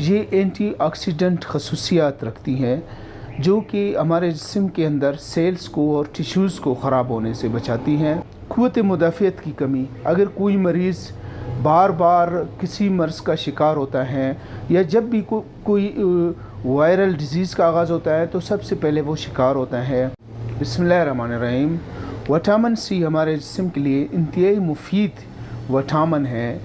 یہ anti oxidant خصوصیات رکھتی ہیں جو کہ ہمارے جسم کے اندر سیلز کو اور ٹیشوز کو خراب ہونے سے بچاتی ہیں۔ قوت مدافعت کی کمی، اگر کوئی مریض بار بار کسی مرض کا شکار ہوتا ہے یا جب بھی کوئی وائرل ڈیزیز کا آغاز ہوتا ہے تو سب سے پہلے وہ شکار ہوتا ہے۔ بسم اللہ الرحمن الرحیم۔ وٹامن سی ہمارے جسم کے لیے انتہائی مفید وٹامن ہے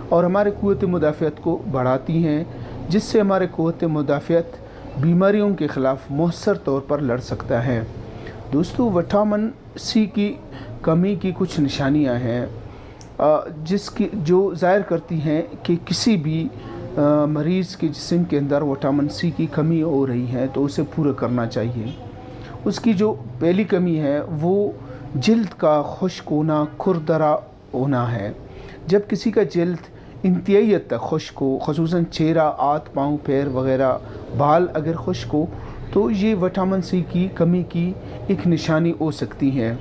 اور ہمارے قوت مدافعت کو بڑھاتی ہیں، جس سے ہمارے قوت مدافعت بیماریوں کے خلاف مؤثر طور پر لڑ سکتا ہے۔ دوستو، وٹامن سی کی کمی کی کچھ نشانیاں ہیں جو ظاہر کرتی ہیں کہ کسی بھی مریض کے جسم کے اندر وٹامن سی کی کمی ہو رہی ہے تو اسے پورا کرنا چاہیے۔ اس کی جو پہلی کمی ہے وہ جلد کا خشک ہونا، کھردرا ہونا ہے۔ جب کسی کا جلد انتہائی حد تک خشک ہو، خصوصاً چہرہ، ہاتھ، پاؤں، پیر وغیرہ، بال اگر خشک ہو تو یہ وٹامن سی کی کمی کی ایک نشانی ہو سکتی ہے۔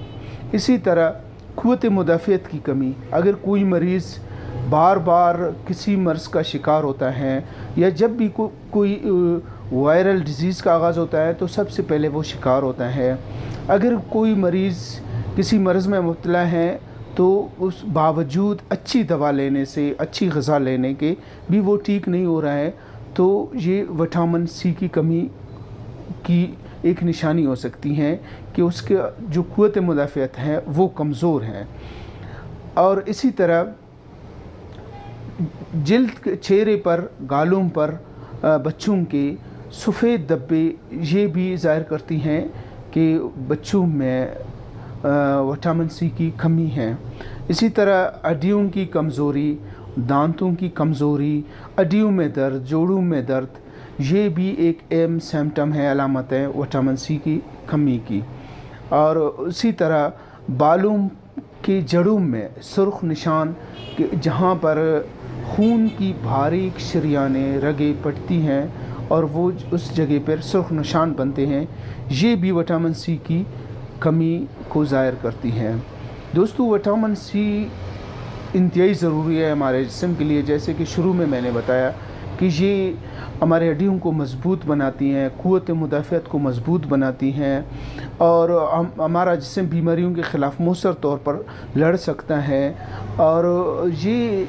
اسی طرح قوت مدافعت کی کمی، اگر کوئی مریض بار بار کسی مرض کا شکار ہوتا ہے یا جب بھی کوئی وائرل ڈیزیز کا آغاز ہوتا ہے تو سب سے پہلے وہ شکار ہوتا ہے۔ اگر کوئی مریض کسی مرض میں مبتلا ہے تو اس باوجود اچھی دوا لینے سے، اچھی غذا لینے کے بھی وہ ٹھیک نہیں ہو رہا ہے تو یہ وٹامن سی کی کمی کی ایک نشانی ہو سکتی ہے کہ اس کے جو قوت مدافعت ہے وہ کمزور ہے۔ اور اسی طرح جلد، چہرے پر، گالوں پر بچوں کے سفید دبے یہ بھی ظاہر کرتی ہیں کہ بچوں میں وٹامن سی کی کمی ہے۔ اسی طرح ہڈیوں کی کمزوری، دانتوں کی کمزوری، ہڈیوں میں درد، جوڑوں میں درد، یہ بھی ایک اہم سمپٹم ہے، علامت ہے وٹامن سی کی کمی کی۔ اور اسی طرح بالوں کے جڑوں میں سرخ نشان، جہاں پر خون کی باریک شریانیں، رگیں پڑتی ہیں اور وہ اس جگہ پر سرخ نشان بنتے ہیں، یہ بھی وٹامن سی کی کمی کو ظاہر کرتی ہیں۔ دوستو، وٹامن سی انتہائی ضروری ہے ہمارے جسم کے لیے، جیسے کہ شروع میں نے بتایا کہ یہ ہمارے ہڈیوں کو مضبوط بناتی ہیں، قوت مدافعت کو مضبوط بناتی ہیں اور ہمارا جسم بیماریوں کے خلاف مؤثر طور پر لڑ سکتا ہے، اور یہ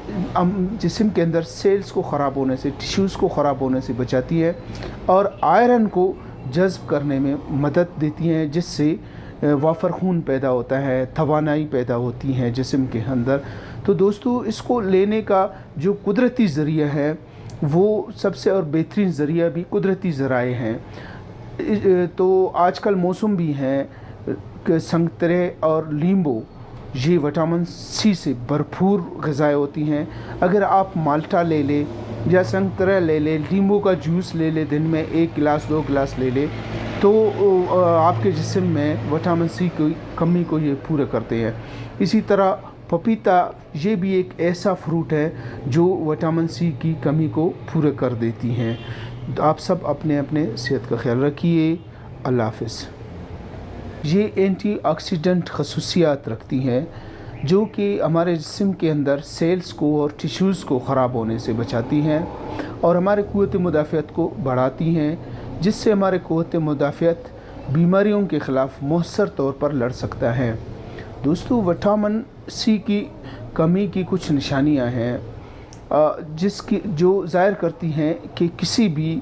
جسم کے اندر سیلز کو خراب ہونے سے، ٹیشوز کو خراب ہونے سے بچاتی ہے اور آئرن کو جذب کرنے میں مدد دیتی ہیں، جس سے وافر خون پیدا ہوتا ہے، توانائی پیدا ہوتی ہے جسم کے اندر۔ تو دوستو، اس کو لینے کا جو قدرتی ذریعہ ہے وہ سب سے اور بہترین ذریعہ بھی قدرتی ذرائع ہیں۔ تو آج کل موسم بھی ہیں کہ سنگترے اور لیمبو یہ وٹامن سی سے بھرپور غذائیں ہوتی ہیں۔ اگر آپ مالٹا لے لیں یا سنگترا لے لیں، لیمبو کا جوس لے لیں، دن میں 1 گلاس 2 گلاس لے لیں تو آپ کے جسم میں وٹامن سی کی کمی کو یہ پورا کرتے ہیں۔ اسی طرح پپیتا یہ بھی ایک ایسا فروٹ ہے جو وٹامن سی کی کمی کو پورا کر دیتی ہیں۔ آپ سب اپنے صحت کا خیال رکھیے۔ اللہ حافظ۔ یہ اینٹی آکسیڈنٹ خصوصیات رکھتی ہیں جو کہ ہمارے جسم کے اندر سیلز کو اور ٹیشوز کو خراب ہونے سے بچاتی ہیں اور ہمارے قوت مدافعت کو بڑھاتی ہیں، جس سے ہمارے قوت مدافعت بیماریوں کے خلاف مؤثر طور پر لڑ سکتا ہے۔ دوستو، وٹامن سی کی کمی کی کچھ نشانیاں ہیں جو ظاہر کرتی ہیں کہ کسی بھی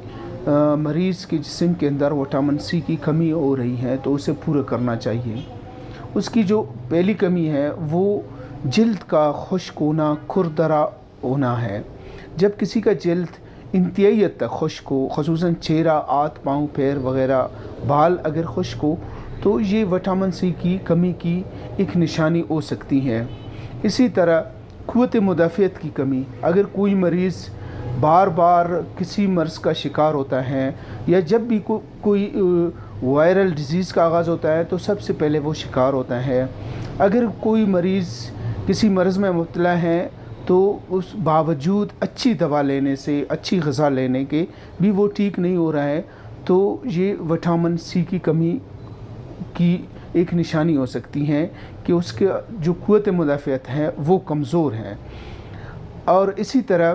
مریض کے جسم کے اندر وٹامن سی کی کمی ہو رہی ہے تو اسے پورا کرنا چاہیے۔ اس کی جو پہلی کمی ہے وہ جلد کا خشک ہونا، کھردرا ہونا ہے۔ جب کسی کا جلد انتہائی حد تک خشک ہو، خصوصاً چہرہ، ہاتھ، پاؤں، پیر وغیرہ، بال اگر خشک ہو تو یہ وٹامن سی کی کمی کی ایک نشانی ہو سکتی ہے۔ اسی طرح قوت مدافعت کی کمی، اگر کوئی مریض بار بار کسی مرض کا شکار ہوتا ہے یا جب بھی کوئی وائرل ڈیزیز کا آغاز ہوتا ہے تو سب سے پہلے وہ شکار ہوتا ہے۔ اگر کوئی مریض کسی مرض میں مبتلا ہے تو اس باوجود اچھی دوا لینے سے، اچھی غذا لینے کے بھی وہ ٹھیک نہیں ہو رہا ہے تو یہ وٹامن سی کی کمی کی ایک نشانی ہو سکتی ہے کہ اس کے جو قوت مدافعت ہے وہ کمزور ہے۔ اور اسی طرح